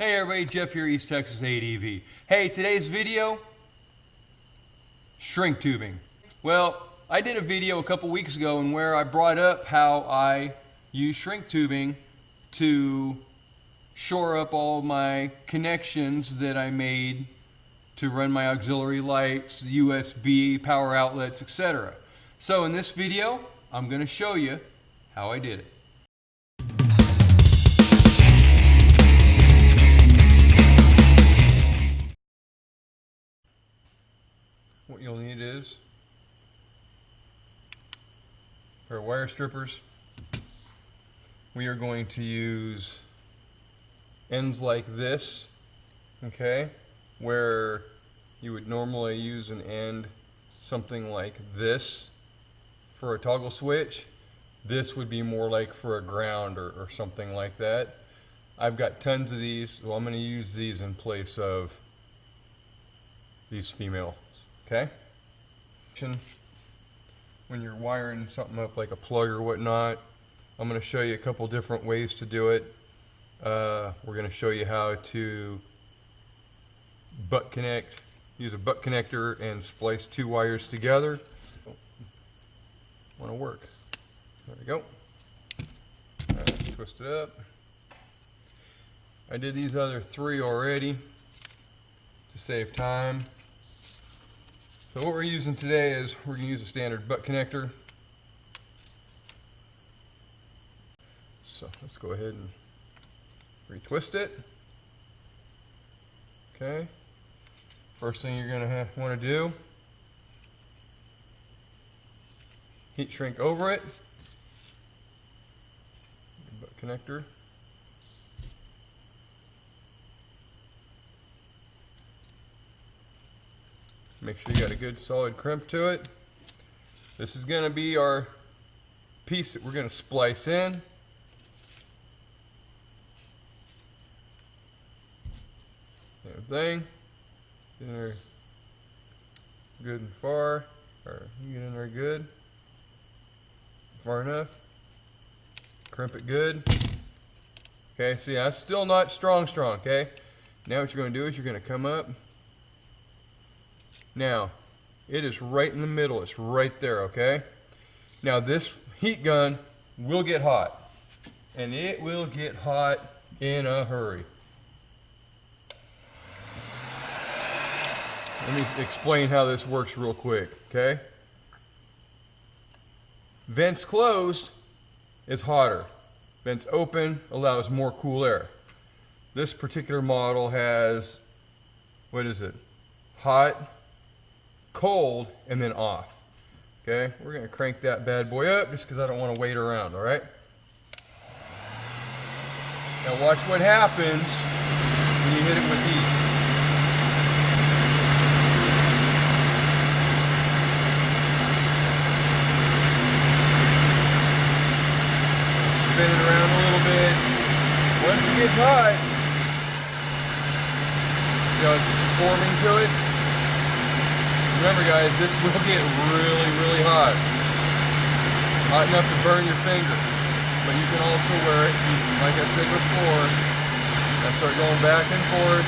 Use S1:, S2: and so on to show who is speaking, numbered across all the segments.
S1: Hey everybody, Jeff here, East Texas ADV. Hey, today's video, shrink tubing. Well, I did a video a couple weeks ago in where I brought up how I use shrink tubing to shore up all my connections that I made to run my auxiliary lights, USB, power outlets, etc. So in this video, I'm going to show you how I did it. What you'll need is a pair of wire strippers. We are going to use ends like this, okay, where you would normally use an end something like this for a toggle switch. This would be more like for a ground or something like that. I've got tons of these, so I'm going to use these in place of these female. Okay? When you're wiring something up like a plug or whatnot, I'm going to show you a couple different ways to do it. We're going to show you how to butt connect, use a butt connector and splice two wires together. Want to work. There we go. Right, twist it up. I did these other three already to save time. So what we're using today is we're going to use a standard butt connector. So let's go ahead and retwist it. Okay. First thing you're going to want to do, heat shrink over it. Butt connector. Make sure you got a good solid crimp to it. This is going to be our piece that we're going to splice in. Same thing. Get in there good and far. Or you get in there good. Far enough. Crimp it good. Okay, see, that's still not strong, okay? Now what you're going to do is you're going to come up. Now, it is right in the middle. It's right there, okay? Now, this heat gun will get hot. And it will get hot in a hurry. Let me explain how this works real quick, okay? Vents closed, it's hotter. Vents open allows more cool air. This particular model has, what is it? Hot, cold, and then off. Okay, we're going to crank that bad boy up just because I don't want to wait around, all right? Now watch what happens when you hit it with heat. Spin it around a little bit. Once it gets hot, you know, it's forming to it. Remember guys, this will get really hot. Hot enough to burn your finger. But you can also wear it, like I said before, and start going back and forth.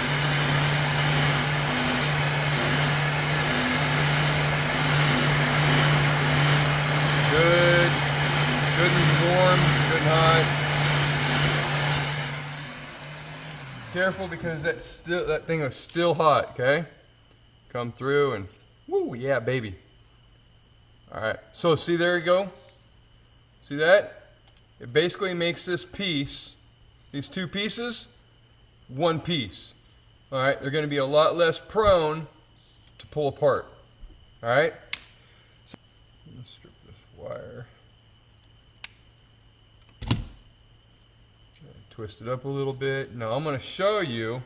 S1: Good and warm, good and hot. Careful because that thing is still hot, okay? Come through and woo, yeah, baby. All right, so see, there you go. See that? It basically makes this piece, these two pieces, one piece. All right, they're going to be a lot less prone to pull apart. All right. So, let's strip this wire. Twist it up a little bit. Now I'm going to show you.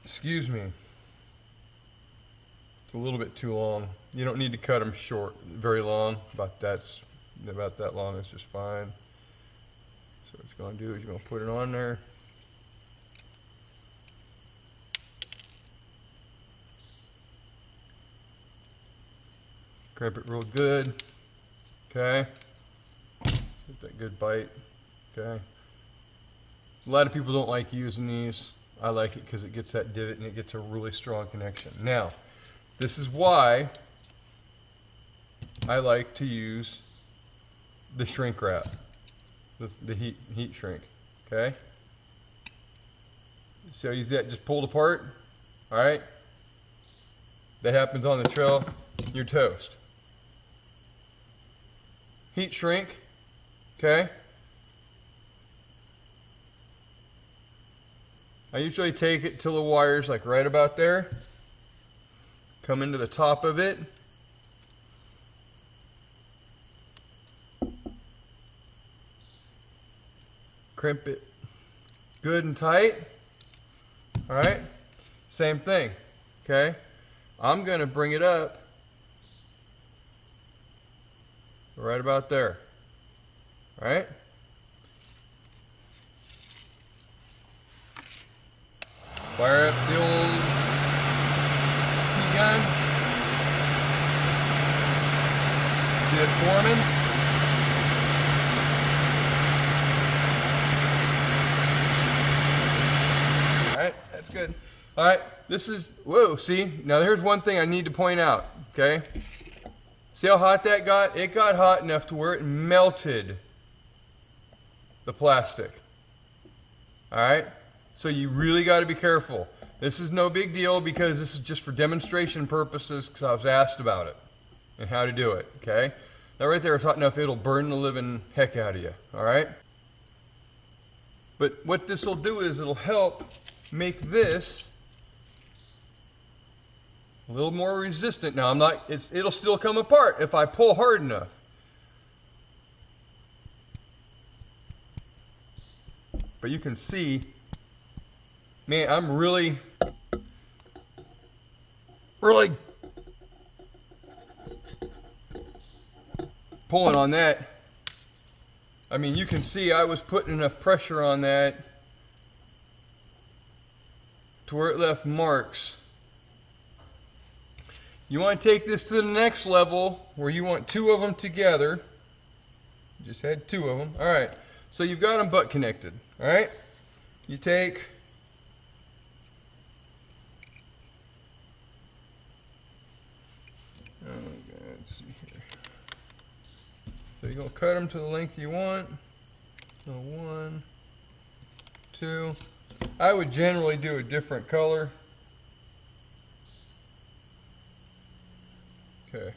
S1: Excuse me. It's a little bit too long. You don't need to cut them short, very long. About that long is just fine. So what you're going to do is you're going to put it on there. Crimp it real good. Okay. Get that good bite. Okay. A lot of people don't like using these. I like it because it gets that divot and it gets a really strong connection. Now, this is why I like to use the shrink wrap, the heat shrink, okay? So you see that just pulled apart, all right? That happens on the trail, you're toast. Heat shrink, okay? I usually take it till the wire's like right about there. Come into the top of it. Crimp it good and tight. All right, same thing, okay? I'm gonna bring it up right about there, all right? Fire up the old heat gun. See it forming? Alright, that's good. Alright, this is, whoa, see? Now here's one thing I need to point out, okay? See how hot that got? It got hot enough to where it melted the plastic. Alright? So you really got to be careful. This is no big deal because this is just for demonstration purposes because I was asked about it and how to do it, okay? That right there is hot enough it'll burn the living heck out of you, all right? But what this will do is it'll help make this a little more resistant. Now it'll still come apart if I pull hard enough. But you can see, man, I'm really pulling on that. I mean, you can see I was putting enough pressure on that to where it left marks. You want to take this to the next level where you want two of them together. Just had two of them. All right, so you've got them butt connected. All right, you take let's see here. So you're going to cut them to the length you want. So 1, 2. I would generally do a different color. Okay.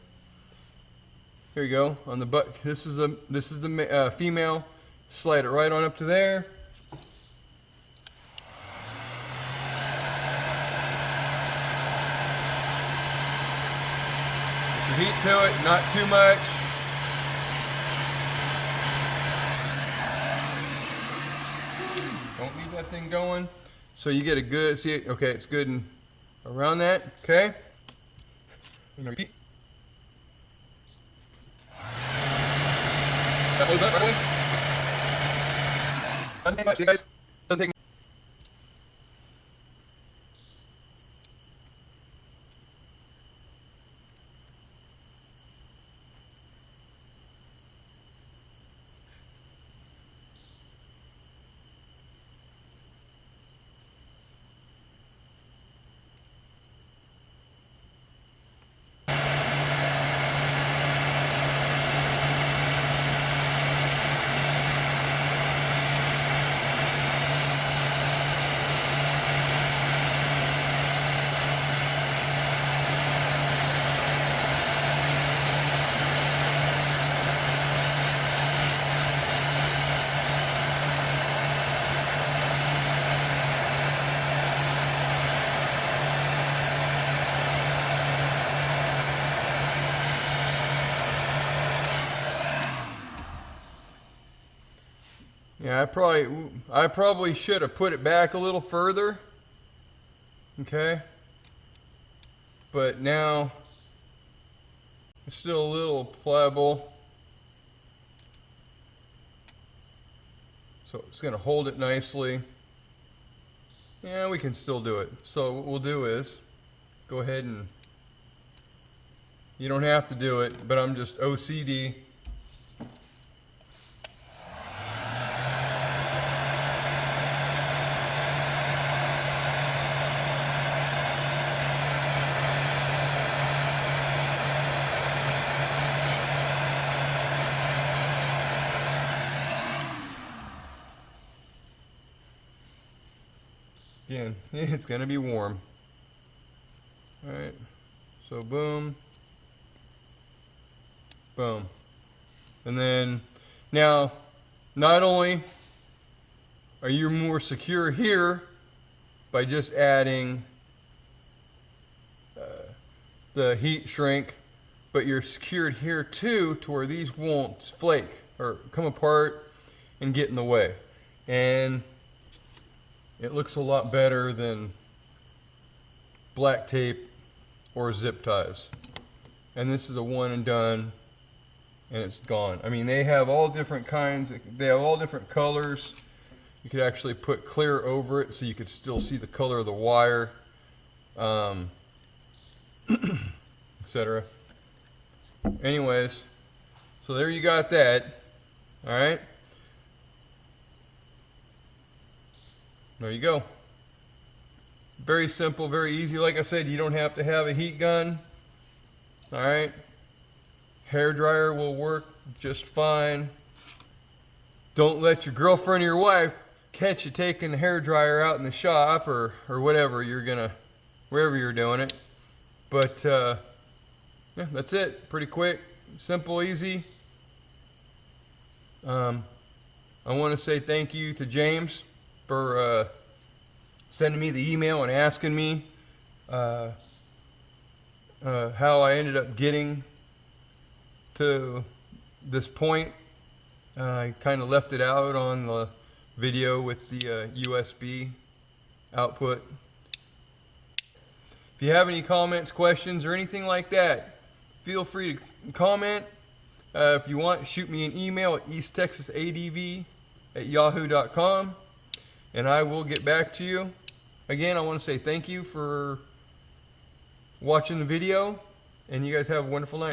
S1: Here you go on the butt. This is the female. Slide it right on up to there. Heat to it, not too much. Don't leave that thing going. So you get a good, see it, okay, it's good and around that, okay? I'm gonna repeat. That loads up right away. Doesn't take much, see guys? Doesn't take. Yeah, I probably should have put it back a little further. Okay. But now it's still a little pliable. So it's going to hold it nicely. Yeah, we can still do it. So what we'll do is go ahead and, you don't have to do it, but I'm just OCD. Again, it's going to be warm. Alright, so boom, boom. And then, now, not only are you more secure here by just adding the heat shrink, but you're secured here too to where these won't flake or come apart and get in the way. And it looks a lot better than black tape or zip ties. And this is a one and done, and it's gone. I mean, they have all different kinds, they have all different colors. You could actually put clear over it so you could still see the color of the wire, etc. Anyways, so there you got that. All right, there you go. Very simple, very easy. Like I said, you don't have to have a heat gun. All right, hair dryer will work just fine. Don't let your girlfriend or your wife catch you taking the hair dryer out in the shop or whatever you're gonna, wherever you're doing it. But yeah, that's it. Pretty quick, simple, easy. I want to say thank you to James for sending me the email and asking me how I ended up getting to this point. I kind of left it out on the video with the USB output. If you have any comments, questions, or anything like that, feel free to comment. If you want, shoot me an email at easttexasadv@yahoo.com, and I will get back to you. Again, I want to say thank you for watching the video, and you guys have a wonderful night.